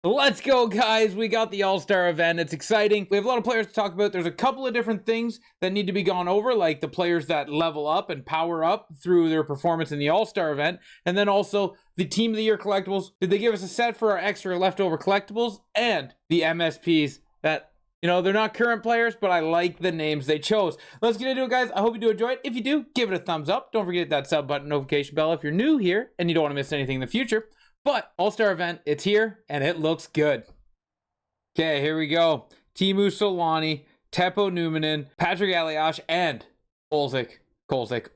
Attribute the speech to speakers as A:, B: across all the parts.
A: Let's go, guys. We got the All-Star event. It's exciting. We have a lot of players to talk about. There's a couple of different things that need to be gone over, like the players that level up and power up through their performance in the All-Star event. And then also the Team of the Year collectibles. Did they give us a set for our extra leftover collectibles? And the MSPs that, you know, they're not current players, but I like the names they chose. Let's get into it, guys. I hope you do enjoy it. If you do, give it a thumbs up. Don't forget that sub button, notification bell if you're new here and you don't want to miss anything in the future. But All-Star event, it's here, and it looks good. Okay, here we go. Teemu Solani, Teppo Numminen, Patrick Elias, and Kolzig,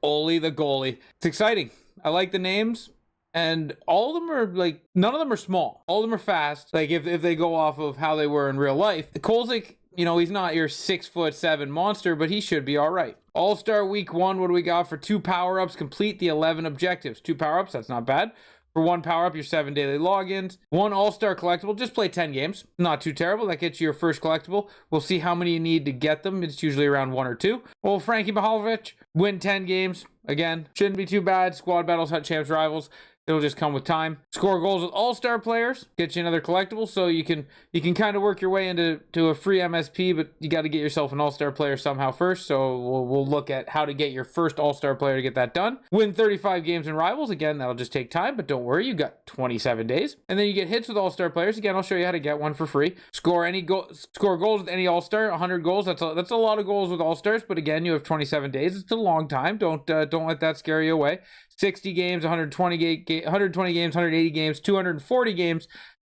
A: Oli the goalie. It's exciting. I like the names, and all of them are, like, none of them are small. All of them are fast, like, if they go off of how they were in real life. Kolzig, you know, he's not your 6'7" monster, but he should be all right. All-Star Week 1, what do we got for 2 power-ups? Complete the 11 objectives. 2 power-ups, that's not bad. For 1 power-up, your 7 daily logins. 1 All-Star collectible, just play 10 games. Not too terrible. That gets you your first collectible. We'll see how many you need to get them. It's usually around 1 or 2. Well, Frankie Mihalovic, win 10 games. Again, shouldn't be too bad. Squad battles, hut champs, rivals. It'll just come with time. Score goals with All-Star players. Get you another collectible, so you can kind of work your way into a free MSP, but you got to get yourself an All-Star player somehow first. So we'll look at how to get your first All-Star player to get that done. Win 35 games in rivals. Again, that'll just take time, but don't worry, you got 27 days. And then you get hits with All-Star players. Again, I'll show you how to get one for free. Score goals with any All-Star. 100 goals. That's a lot of goals with All-Stars, but again, you have 27 days. It's a long time. Don't let that scare you away. 60 games, 120 games, 180 games, 240 games.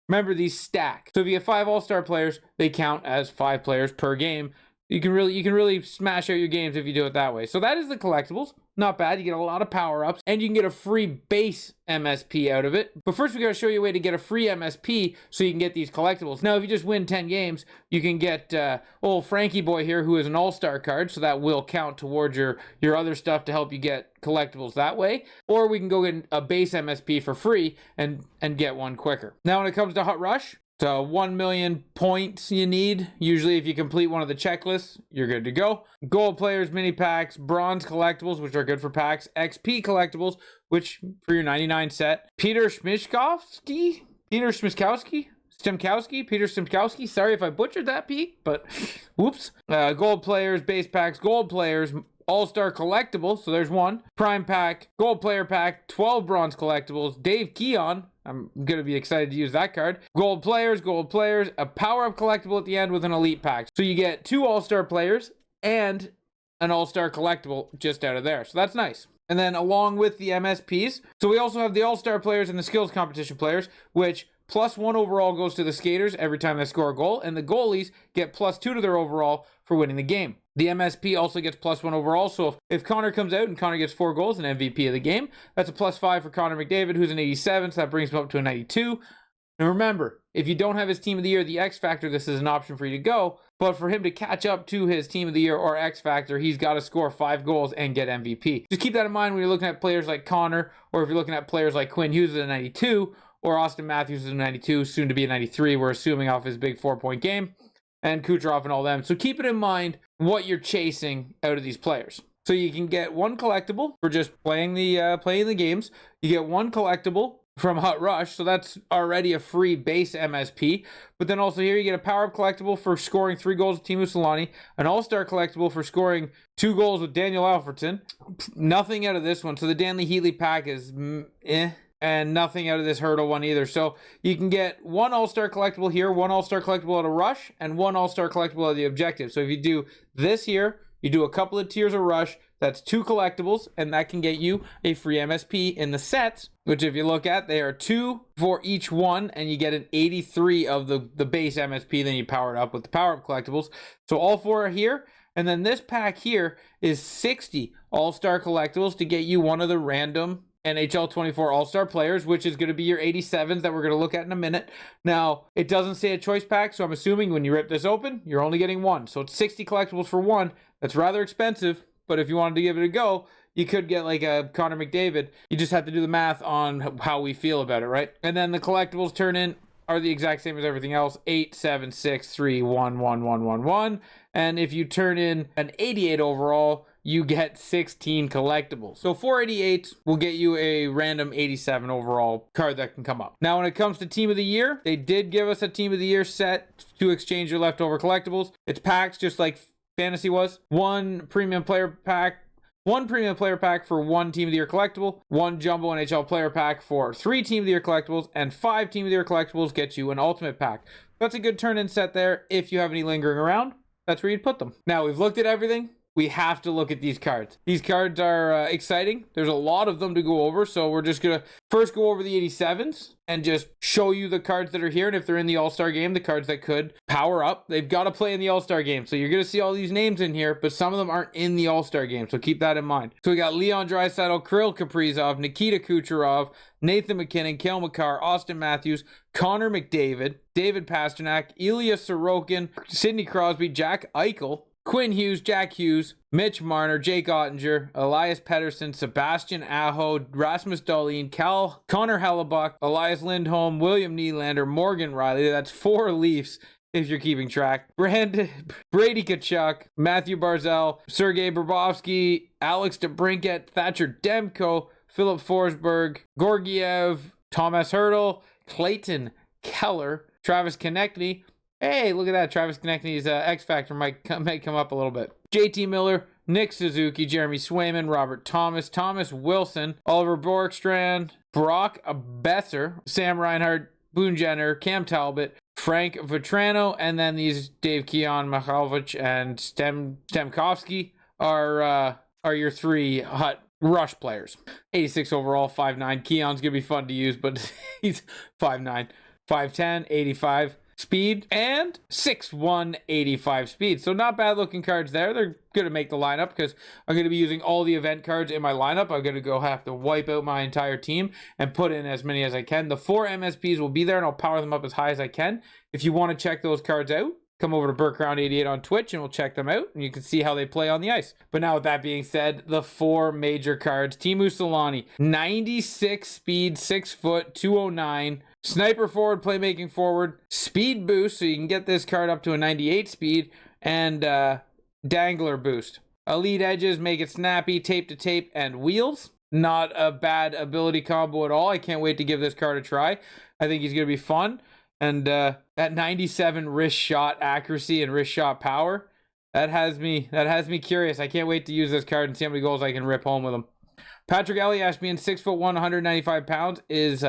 A: Remember, these stack. So if you get 5 All-Star players, they count as 5 players per game. You can really smash out your games if you do it that way. So that is the collectibles. Not bad. You get a lot of power-ups, and you can get a free base MSP out of it. But first, we got to show you a way to get a free MSP so you can get these collectibles. Now, if you just win 10 games, you can get old Frankie boy here, who is an All-Star card, so that will count towards your other stuff to help you get collectibles that way. Or we can go get a base MSP for free and get one quicker. Now, when it comes to Hut Rush, so 1 million points you need. Usually if you complete one of the checklists, you're good to go. Gold players, mini packs, bronze collectibles, which are good for packs, XP collectibles, which for your 99 set. Peter Stemkowski. Sorry if I butchered that, Pete, but whoops. Gold players, base packs, gold players, All-Star collectible, so there's 1. Prime pack, gold player pack, 12 bronze collectibles, Dave Keon. I'm going to be excited to use that card. Gold players, a power-up collectible at the end with an elite pack. So you get 2 All-Star players and an All-Star collectible just out of there. So that's nice. And then along with the MSPs, so we also have the All-Star players and the skills competition players, which +1 overall goes to the skaters every time they score a goal, and the goalies get +2 to their overall for winning the game. The MSP also gets +1 overall, so if Connor comes out and Connor gets 4 goals and MVP of the game, that's a +5 for Connor McDavid, who's an 87, so that brings him up to a 92. And remember, if you don't have his Team of the Year, the X Factor, this is an option for you to go, but for him to catch up to his Team of the Year or X Factor, he's got to score 5 goals and get MVP. Just keep that in mind when you're looking at players like Connor, or if you're looking at players like Quinn Hughes at a 92, or Austin Matthews is a 92, soon to be a 93, we're assuming off his big 4-point game, and Kucherov and all them. So keep it in mind what you're chasing out of these players. So you can get 1 collectible for just playing the games. You get 1 collectible from Hut Rush, so that's already a free base MSP. But then also here you get a power-up collectible for scoring 3 goals with Teemu Solani, an All-Star collectible for scoring 2 goals with Daniel Alfredson. Nothing out of this one. So the Danley Heatley pack is and nothing out of this hurdle one either. So you can get 1 All-Star collectible here, 1 All-Star collectible out of Rush, and 1 All-Star collectible out of the objective. So if you do this here, you do a couple of tiers of Rush, that's 2 collectibles, and that can get you a free MSP in the sets, which if you look at, they are 2 for each one, and you get an 83 of the base MSP, then you power it up with the power-up collectibles. So all 4 are here, and then this pack here is 60 All-Star collectibles to get you one of the random NHL 24 All-Star players, which is going to be your 87s that we're going to look at in a minute. Now, it doesn't say a choice pack, so I'm assuming when you rip this open, you're only getting 1. So it's 60 collectibles for 1. That's rather expensive, but if you wanted to give it a go, you could get like a Connor McDavid. You just have to do the math on how we feel about it, right? And then the collectibles turn in are the exact same as everything else. 8, 7, 6, 3, 1, 1, 1, 1, 1. And if you turn in an 88 overall, you get 16 collectibles. So 488 will get you a random 87 overall card that can come up. Now, when it comes to Team of the Year, they did give us a Team of the Year set to exchange your leftover collectibles. It's packs just like Fantasy was. One premium player pack for 1 Team of the Year collectible, 1 Jumbo NHL player pack for 3 Team of the Year collectibles, and 5 Team of the Year collectibles get you an ultimate pack. That's a good turn-in set there. If you have any lingering around, that's where you'd put them. Now, we've looked at everything. We have to look at these cards. These cards are exciting. There's a lot of them to go over, so we're just going to first go over the 87s and just show you the cards that are here, and if they're in the All-Star game, the cards that could power up. They've got to play in the All-Star game, so you're going to see all these names in here, but some of them aren't in the All-Star game, so keep that in mind. So we got Leon Draisaitl, Kirill Kaprizov, Nikita Kucherov, Nathan McKinnon, Cale Makar, Austin Matthews, Connor McDavid, David Pastrnak, Ilya Sorokin, Sidney Crosby, Jack Eichel, Quinn Hughes, Jack Hughes, Mitch Marner, Jake Ottinger, Elias Pettersson, Sebastian Aho, Rasmus Dahlin, Connor Hellebuck, Elias Lindholm, William Nylander, Morgan Riley. That's 4 Leafs if you're keeping track. Brady Tkachuk, Matthew Barzal, Sergei Bobrovsky, Alex DeBrincat, Thatcher Demko, Philip Forsberg, Gorgiev, Thomas Hertl, Clayton Keller, Travis Konechny. Hey, look at that. Travis Konechny's X Factor might come up a little bit. JT Miller, Nick Suzuki, Jeremy Swayman, Robert Thomas, Thomas Wilson, Oliver Borkstrand, Brock Besser, Sam Reinhart, Boone Jenner, Cam Talbot, Frank Vetrano, and then these Dave Keon, Mikhailovich, and Stemkovsky are your 3 hot rush players. 86 overall, 5'9". Keon's going to be fun to use, but he's 5'9", 5'10", 85. Speed and 6'1", 85 speed. So not bad looking cards there. They're going to make the lineup because I'm going to be using all the event cards in my lineup. I'm going to have to wipe out my entire team and put in as many as I can. The 4 MSPs will be there and I'll power them up as high as I can. If you want to check those cards out, come over to BurkeRound88 on Twitch and we'll check them out and you can see how they play on the ice. But now with that being said, the 4 major cards. Teemu Selanne, 96 speed, 6 foot, 209. Sniper forward, playmaking forward, speed boost, so you can get this card up to a 98 speed, and dangler boost. Elite edges, make it snappy, tape to tape, and wheels. Not a bad ability combo at all. I can't wait to give this card a try. I think he's going to be fun. And that 97 wrist shot accuracy and wrist shot power, that has me curious. I can't wait to use this card and see how many goals I can rip home with him. Patrick Elias being 6'1", 195 pounds is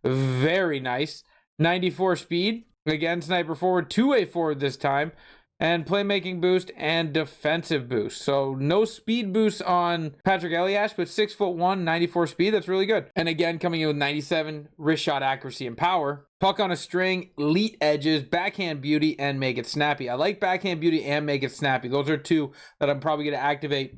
A: very nice. 94 speed. Again, sniper forward, 2-way forward this time. And playmaking boost and defensive boost. So no speed boost on Patrick Elias, but 6'1", 94 speed. That's really good. And again, coming in with 97 wrist shot accuracy and power. Puck on a string, elite edges, backhand beauty, and make it snappy. I like backhand beauty and make it snappy. Those are 2 that I'm probably going to activate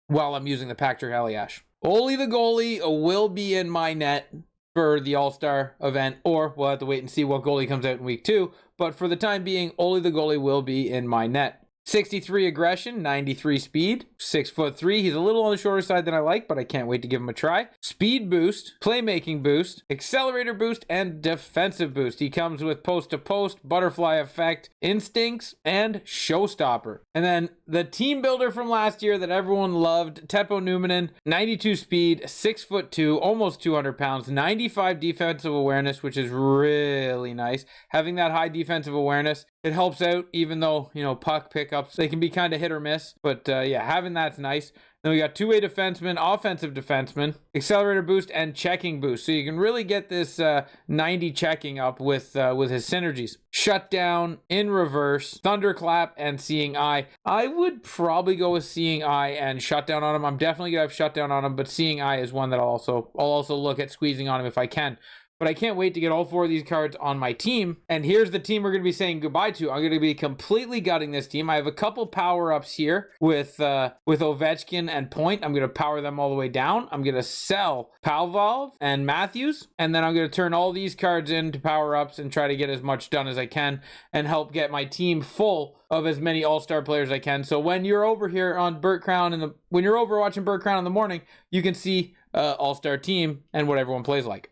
A: while I'm using the Patrick Elias. Ole the goalie will be in my net for the All-Star event, or we'll have to wait and see what goalie comes out in week 2. But for the time being, Ole the goalie will be in my net. 63 aggression, 93 speed, 6'3". He's a little on the shorter side than I like, but I can't wait to give him a try. Speed boost, playmaking boost, accelerator boost, and defensive boost. He comes with post-to-post, butterfly effect, instincts, and showstopper. And then the team builder from last year that everyone loved, Teppo Numminen, 92 speed, 6'2", almost 200 pounds, 95 defensive awareness, which is really nice. Having that high defensive awareness, it helps out, even though, puck pickups, they can be kind of hit or miss. But yeah, having that's nice. Then we got 2-way defenseman, offensive defenseman, accelerator boost, and checking boost. So you can really get this 90 checking up with his synergies. Shutdown, in reverse, thunderclap, and seeing eye. I would probably go with seeing eye and shutdown on him. I'm definitely gonna have shutdown on him, but seeing eye is one that I'll also look at squeezing on him if I can. But I can't wait to get all 4 of these cards on my team. And here's the team we're going to be saying goodbye to. I'm going to be completely gutting this team. I have a couple power-ups here with Ovechkin and Point. I'm going to power them all the way down. I'm going to sell Palvov and Matthews. And then I'm going to turn all these cards into power-ups and try to get as much done as I can and help get my team full of as many All-Star players as I can. So when you're over here on Burt Crown, when you're over watching Burt Crown in the morning, you can see All-Star team and what everyone plays like.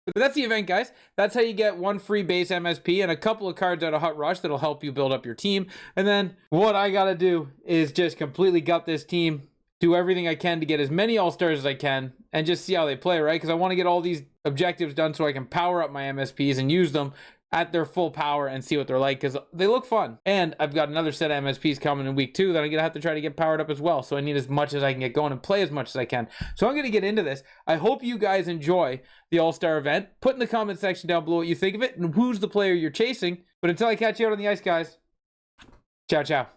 A: But that's the event, guys. That's how you get 1 free base MSP and a couple of cards out of Hut Rush that'll help you build up your team. And then what I gotta do is just completely gut this team, do everything I can to get as many All-Stars as I can, and just see how they play, right? Because I want to get all these objectives done so I can power up my MSPs and use them at their full power and see what they're like, because they look fun. And I've got another set of MSPs coming in week 2 that I'm gonna have to try to get powered up as well, so I need as much as I can get going and play as much as I can. So I'm gonna get into this. I hope you guys enjoy the All-Star event. Put in the comment section down below what you think of it and who's the player you're chasing. But until I catch you out on the ice, guys, ciao ciao.